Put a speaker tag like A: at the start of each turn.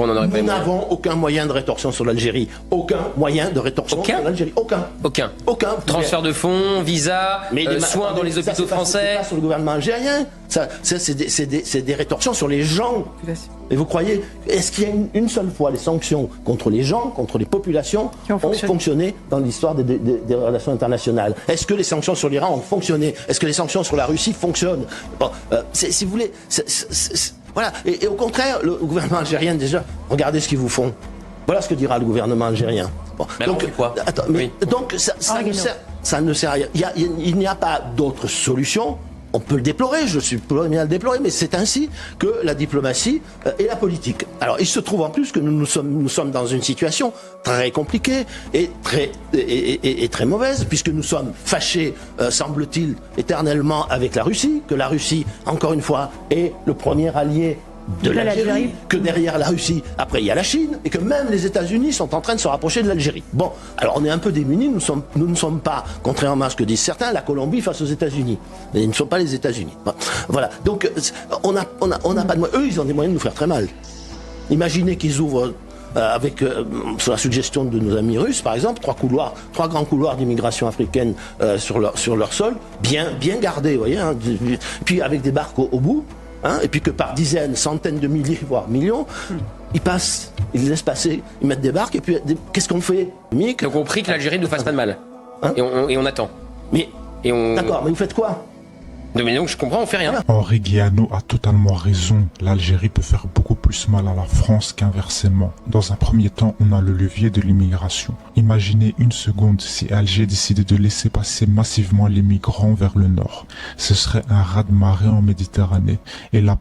A: On en aurait pas
B: Nous n'avons aucun moyen de rétorsion sur l'Algérie. Aucun moyen de rétorsion sur l'Algérie. Aucun.
A: Transfert de fonds, visa, soins dans les hôpitaux français.
B: C'est pas sur le gouvernement algérien. C'est des rétorsions sur les gens. Et vous croyez, est-ce qu'il y a une seule fois les sanctions contre les gens, contre les populations, ont fonctionné dans l'histoire des relations internationales? Est-ce que les sanctions sur l'Iran ont fonctionné? Est-ce que les sanctions sur la Russie fonctionnent? Bon, si vous voulez, voilà. Et au contraire, le gouvernement algérien, déjà, regardez ce qu'ils vous font. Voilà ce que dira le gouvernement algérien. Bon,
A: mais donc, alors, quoi
B: donc ça ne sert à rien. Il n'y a pas d'autre solution. On peut le déplorer, je suis le premier à le déplorer, mais c'est ainsi que la diplomatie et la politique. Alors, il se trouve en plus que nous sommes dans une situation très compliquée et très mauvaise, puisque nous sommes fâchés, semble-t-il, éternellement avec la Russie, que la Russie, encore une fois, est le premier allié de l'Algérie, que derrière la Russie, après il y a la Chine, et que même les États-Unis sont en train de se rapprocher de l'Algérie. Bon, alors on est un peu démunis, nous ne sommes pas, contrairement à ce que disent certains, la Colombie face aux États-Unis. Mais ils ne sont pas les États-Unis. Bon, voilà, donc on n'a pas de moyens. Eux, ils ont des moyens de nous faire très mal. Imaginez qu'ils ouvrent sur la suggestion de nos amis russes, par exemple, trois grands couloirs d'immigration africaine sur leur sol, bien gardés, vous voyez, hein, puis avec des barques au bout. Hein, et puis que par dizaines, centaines de milliers, voire millions, ils passent, ils laissent passer, ils mettent des barques, et puis qu'est-ce qu'on fait?
A: Donc on prie que l'Algérie ne nous fasse pas de mal. Hein, et on attend.
B: D'accord, mais vous faites quoi?
A: Mais donc je comprends, on fait rien.
C: Henri Guiano a totalement raison. L'Algérie peut faire beaucoup plus mal à la France qu'inversement. Dans un premier temps, on a le levier de l'immigration. Imaginez une seconde si Alger décidait de laisser passer massivement les migrants vers le nord. Ce serait un raz-de-marée en Méditerranée. Et la